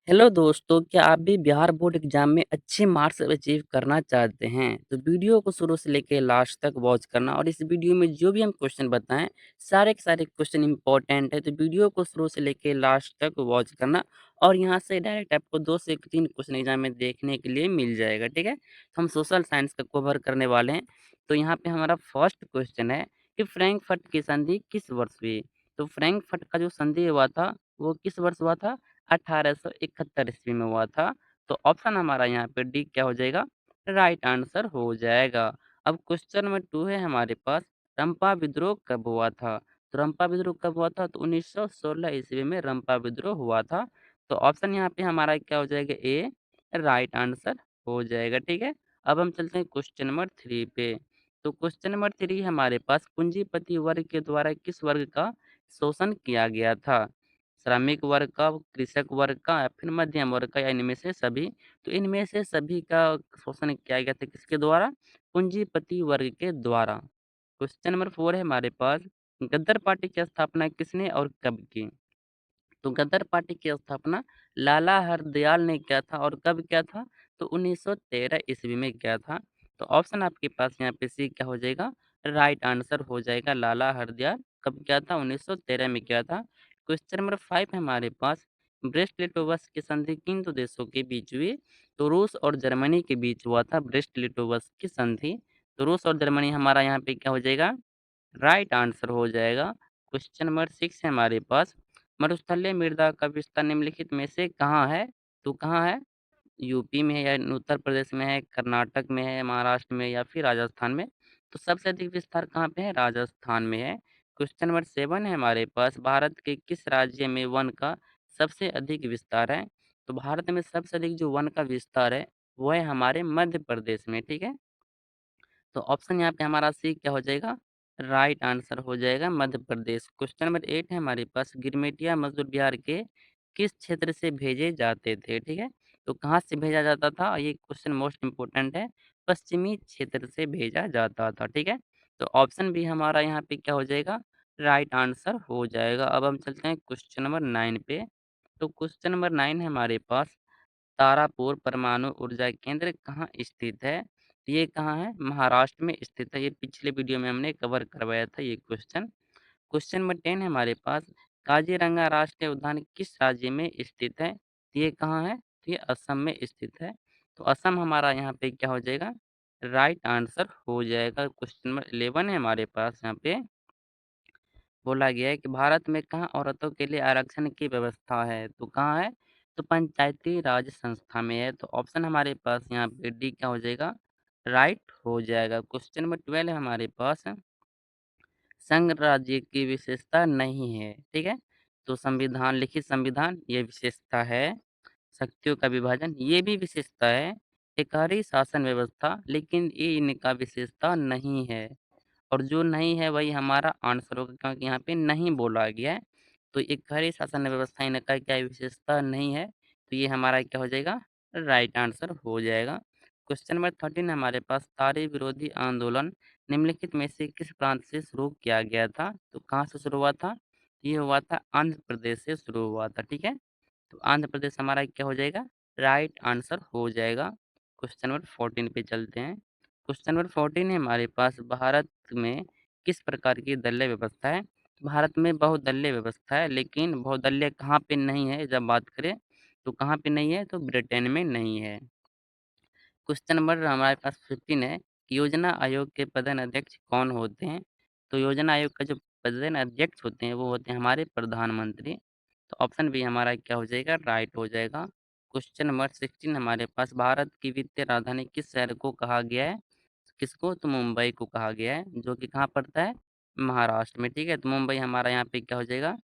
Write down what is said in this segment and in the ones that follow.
Hello दोस्तों, क्या आप भी बिहार बोर्ड एग्जाम में अच्छे मार्क्स अचीव करना चाहते हैं? तो वीडियो को शुरू से लेके लास्ट तक वॉच करना और इस वीडियो में जो भी हम क्वेश्चन बताएं, सारे के सारे क्वेश्चन इंपॉर्टेंट है। तो वीडियो को शुरू से लेके लास्ट तक वॉच करना और यहाँ से डायरेक्ट आपको 2 से 3 क्वेश्चन एग्जाम में देखने के लिए मिल जाएगा, ठीक है? तो हम सोशल साइंस का कवर करने वाले हैं। तो यहाँ पे हमारा फर्स्ट क्वेश्चन है कि फ्रैंकफर्ट की संधि किस वर्ष हुई? तो फ्रैंकफर्ट का जो संधि हुआ था, वो किस वर्ष हुआ था? 1871 ईस्वी में हुआ था। तो ऑप्शन हमारा यहाँ पे डी क्या हो जाएगा? राइट आंसर हो जाएगा। अब क्वेश्चन नंबर 2 है हमारे पास, रंपा विद्रोह कब हुआ था? तो रंपा विद्रोह कब हुआ था? तो 1916 ईस्वी में रंपा विद्रोह हुआ था। तो ऑप्शन यहाँ पे हमारा क्या हो जाएगा? ए राइट आंसर हो जाएगा, ठीक है? अब हम चलते हैं क्वेश्चन नंबर 3 पे। तो क्वेश्चन नंबर 3 हमारे पास, पूंजीपति वर्ग के द्वारा किस वर्ग का शोषण किया गया था? श्रमिक वर्ग का, कृषक वर्ग का या फिर मध्यम वर्ग का या इनमें से सभी? तो इनमें से सभी का शोषण किया गया था किसके द्वारा? पूंजीपति वर्ग के द्वारा। क्वेश्चन नंबर 4 है हमारे पास, गद्दर पार्टी की स्थापना किसने और कब की? तो गदर पार्टी की स्थापना लाला हरदयाल ने किया था और कब किया था? तो 1913 ईस्वी में किया था। तो ऑप्शन आपके पास यहाँ पे सी क्या हो जाएगा? राइट आंसर हो जाएगा। लाला हरदयाल कब किया था? 1913 में किया था। क्वेश्चन नंबर 5 है हमारे पास, ब्रेस्ट लिटोवस की संधि किन दो देशों के बीच हुई? तो रूस और जर्मनी के बीच हुआ था ब्रेस्ट लिटोवस की संधि। तो रूस और जर्मनी हमारा यहाँ पे क्या हो जाएगा? राइट आंसर हो जाएगा। क्वेश्चन नंबर 6 है हमारे पास, मरुस्थलीय मृदा का विस्तार निम्नलिखित में से कहाँ है? तो कहाँ है? यूपी में है या उत्तर प्रदेश में है, कर्नाटक में है, महाराष्ट्र में या फिर राजस्थान में? तो सबसे अधिक विस्तार कहाँ पे है? राजस्थान में है। क्वेश्चन नंबर 7 है हमारे पास, भारत के किस राज्य में वन का सबसे अधिक विस्तार है? तो भारत में सबसे अधिक जो वन का विस्तार है, वो है हमारे मध्य प्रदेश में, ठीक है? तो ऑप्शन यहाँ पे हमारा सी क्या हो जाएगा? राइट आंसर हो जाएगा मध्य प्रदेश। क्वेश्चन नंबर 8 है हमारे पास, गिरमिटिया मजदूर बिहार के किस क्षेत्र से भेजे जाते थे? ठीक है, तो कहाँ से भेजा जाता था? ये क्वेश्चन मोस्ट इम्पोर्टेंट है। पश्चिमी क्षेत्र से भेजा जाता था, ठीक है? तो ऑप्शन भी हमारा यहाँ पे क्या हो जाएगा? राइट आंसर हो जाएगा। अब हम चलते हैं क्वेश्चन नंबर 9 पे। तो क्वेश्चन नंबर 9 है हमारे पास, तारापुर परमाणु ऊर्जा केंद्र कहाँ स्थित है? ये कहाँ है? महाराष्ट्र में स्थित है। ये पिछले वीडियो में हमने कवर करवाया था ये क्वेश्चन। क्वेश्चन नंबर 10 है हमारे पास, काजीरंगा राष्ट्रीय उद्यान किस राज्य में स्थित है? ये कहाँ है? तो ये असम में स्थित है। तो असम हमारा यहाँ पे क्या हो जाएगा? राइट आंसर हो जाएगा। क्वेश्चन नंबर 11 है हमारे पास, यहाँ पे बोला गया है कि भारत में कहाँ औरतों के लिए आरक्षण की व्यवस्था है? तो कहाँ है? तो पंचायती राज संस्था में है। तो ऑप्शन हमारे पास यहाँ पे डी क्या हो जाएगा? राइट हो जाएगा। क्वेश्चन नंबर 12 है हमारे पास, संघ राज्य की विशेषता नहीं है, ठीक है? तो संविधान, लिखित संविधान ये विशेषता है। शक्तियों का विभाजन ये भी विशेषता है। एकारी शासन व्यवस्था, लेकिन ये इनका विशेषता नहीं है। और जो नहीं है वही हमारा आंसर होगा, क्योंकि यहाँ पे नहीं बोला गया है। तो एक घर शासन व्यवस्था इनका क्या विशेषता नहीं है, तो ये हमारा क्या हो जाएगा? राइट आंसर हो जाएगा। क्वेश्चन नंबर 13 हमारे पास, तारे विरोधी आंदोलन निम्नलिखित में से किस प्रांत से शुरू किया गया था? तो कहाँ से शुरू हुआ था? ये हुआ था आंध्र प्रदेश से शुरू हुआ था, ठीक है? तो आंध्र प्रदेश हमारा क्या हो जाएगा? राइट आंसर हो जाएगा। क्वेश्चन नंबर 14 पे चलते हैं। क्वेश्चन नंबर 14 है हमारे पास, भारत में किस प्रकार की दलीय व्यवस्था है? भारत में बहुदलीय व्यवस्था है, लेकिन बहुदलीय कहाँ पे नहीं है जब बात करें, तो कहाँ पे नहीं है? तो ब्रिटेन में नहीं है। क्वेश्चन नंबर हमारे पास 15 है, कि योजना आयोग के प्रधान अध्यक्ष कौन होते हैं? तो योजना आयोग का जो प्रधान अध्यक्ष होते हैं वो होते हैं हमारे प्रधानमंत्री। तो ऑप्शन बी हमारा क्या हो जाएगा? राइट हो जाएगा। क्वेश्चन नंबर 16 हमारे पास, भारत की वित्तीय राजधानी किस शहर को कहा गया है? किसको? तो मुंबई को कहा गया है, जो कि कहाँ पड़ता है? महाराष्ट्र में, ठीक है? तो मुंबई हमारा यहाँ पे क्या हो जाएगा?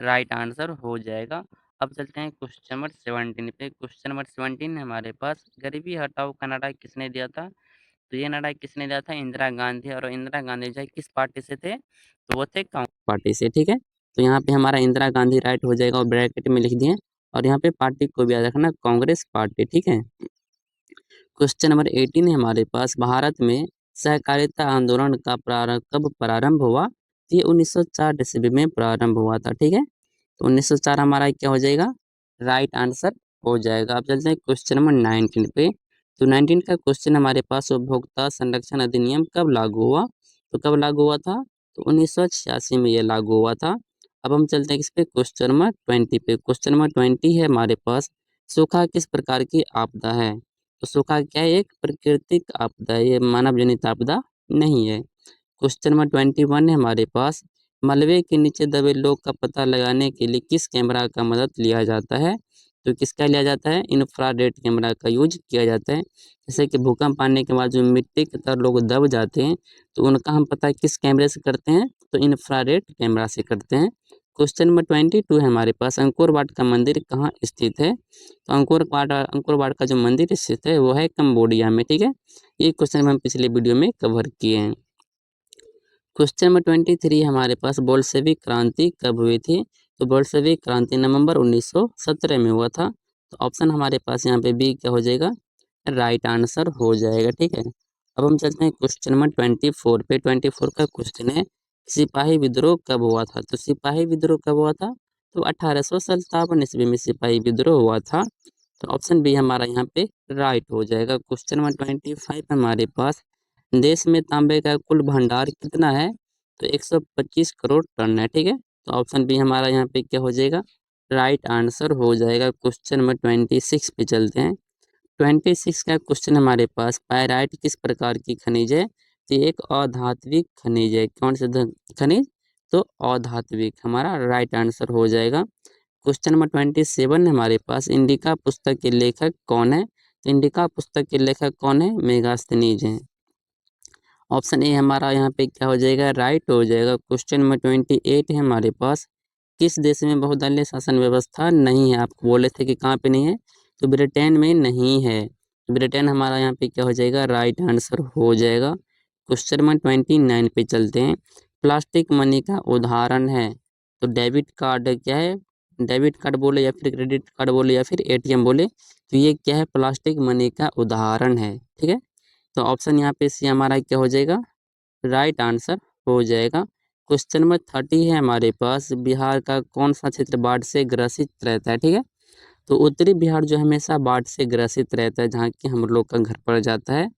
राइट आंसर हो जाएगा। अब चलते हैं क्वेश्चन नंबर 17 पे। क्वेश्चन नंबर 17 है हमारे पास, गरीबी हटाओ का नारा किसने दिया था? तो ये नारा किसने दिया था? इंदिरा गांधी। और इंदिरा गांधी जो है किस पार्टी से थे? तो वो थे कांग्रेस पार्टी से, ठीक है? तो यहाँ पे हमारा इंदिरा गांधी राइट हो जाएगा और ब्रैकेट में लिख दिए, और यहाँ पे पार्टी को भी याद रखना, कांग्रेस पार्टी, ठीक है? क्वेश्चन नंबर 18 है हमारे पास, भारत में सहकारिता आंदोलन का प्रारंभ कब प्रारंभ हुआ? ये 1904 ईस्वी में प्रारंभ हुआ था, ठीक है? तो 1904 हमारा क्या हो जाएगा? राइट आंसर हो जाएगा। अब चलते हैं क्वेश्चन नंबर 19 पे। तो 19 का क्वेश्चन हमारे पास उपभोक्ता संरक्षण अधिनियम कब लागू हुआ? तो कब लागू हुआ था? तो 1986 में ये लागू हुआ था। अब हम चलते हैं किस पे, क्वेश्चन नंबर 20 पे। क्वेश्चन नंबर 20 है हमारे पास, सूखा किस प्रकार की आपदा है? तो सूखा क्या है? एक प्राकृतिक आपदा है, ये मानव जनित आपदा नहीं है। क्वेश्चन नंबर 21 है हमारे पास, मलबे के नीचे दबे लोग का पता लगाने के लिए किस कैमरा का मदद लिया जाता है? तो किसका लिया जाता है? इंफ्रारेड कैमरा का यूज किया जाता है। जैसे कि भूकंप आने के बाद जो मिट्टी की तरह लोग दब जाते हैं, तो उनका हम पता किस कैमरे से करते हैं? तो इंफ्रारेड कैमरा से करते हैं। क्वेश्चन नंबर 22 है हमारे पास, अंकोर वाट का मंदिर कहाँ स्थित है? तो अंकोर वाट का जो मंदिर स्थित है वो है कंबोडिया में। ठीक है, ये क्वेश्चन हम पिछले वीडियो में कवर किए हैं। क्वेश्चन नंबर 23 हमारे पास, बोल्शेविक क्रांति कब हुई थी? तो बोल्शेविक क्रांति नवंबर 1917 में हुआ था। तो ऑप्शन हमारे पास यहाँ पे बी क्या हो जाएगा? राइट आंसर हो जाएगा। ठीक है, अब हम चलते हैं क्वेश्चन नंबर 24 पे। 24 का क्वेश्चन है, सिपाही विद्रोह कब हुआ था? तो सिपाही विद्रोह कब हुआ था? तो 1857 ईस्वी में सिपाही विद्रोह हुआ था। तो ऑप्शन बी हमारा यहाँ पे राइट हो जाएगा। क्वेश्चन नंबर 25 हमारे पास, देश में तांबे का कुल भंडार कितना है? तो 125 करोड़ टन है। ठीक है, तो ऑप्शन बी हमारा यहाँ पे क्या हो जाएगा? राइट आंसर हो जाएगा। क्वेश्चन नंबर 26 पे चलते हैं। 26 का क्वेश्चन हमारे पास, पायराइट किस प्रकार की खनिज है? तो ये एक अधात्विक खनिज है। कौन से खनिज? तो अधात्विक हमारा राइट आंसर हो जाएगा। क्वेश्चन नंबर 27 हमारे पास, इंडिका पुस्तक के लेखक कौन है? तो इंडिका पुस्तक के लेखक कौन है? मेगास्थनीज हैं। ऑप्शन ए हमारा यहाँ पे क्या हो जाएगा? राइट हो जाएगा। क्वेश्चन नंबर 28 है हमारे पास, किस देश में बहुदलीय शासन व्यवस्था नहीं है? आपको बोले थे कि कहाँ पे नहीं है, तो ब्रिटेन में नहीं है। ब्रिटेन हमारा यहाँ पे क्या हो जाएगा? राइट आंसर हो जाएगा। क्वेश्चन नंबर 29 पे चलते हैं, प्लास्टिक मनी का उदाहरण है? तो डेबिट कार्ड क्या है? डेबिट कार्ड बोले या फिर क्रेडिट कार्ड बोले या फिर एटीएम बोले, तो ये क्या है? प्लास्टिक मनी का उदाहरण है। ठीक है, तो ऑप्शन यहाँ पे सी हमारा क्या हो जाएगा? राइट आंसर हो जाएगा। क्वेश्चन नंबर 30 है हमारे पास, बिहार का कौन सा क्षेत्र बाढ़ से ग्रसित रहता है? ठीक है, तो उत्तरी बिहार जो हमेशा बाढ़ से ग्रसित रहता है, जहाँ की हम लोग का घर पड़ जाता है।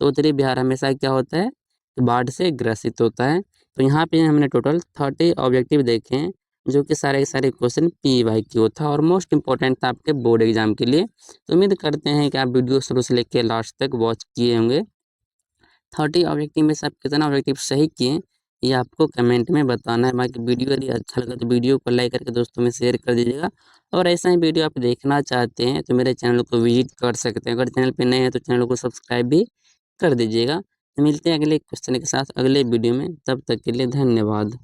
तो उत्तरी बिहार हमेशा क्या होता है? तो बाढ़ से ग्रसित होता है। तो यहाँ पे हमने टोटल 30 ऑब्जेक्टिव देखे हैं, जो कि सारे के सारे क्वेश्चन PYQ था और मोस्ट इंपॉर्टेंट था आपके बोर्ड एग्जाम के लिए। तो उम्मीद करते हैं कि आप वीडियो शुरू से लेकर लास्ट तक वॉच किए होंगे। 30 ऑब्जेक्टिव में से आप कितना ऑब्जेक्टिव सही किए, ये आपको कमेंट में बताना है। बाकी वीडियो यदि अच्छा लगा तो वीडियो को लाइक करके दोस्तों में शेयर कर दीजिएगा। और ऐसा ही वीडियो आप देखना चाहते हैं तो मेरे चैनल को विजिट कर सकते हैं। अगर चैनल पे नए हैं तो चैनल को सब्सक्राइब भी कर दीजिएगा। तो मिलते हैं अगले क्वेश्चन के साथ अगले वीडियो में, तब तक के लिए धन्यवाद।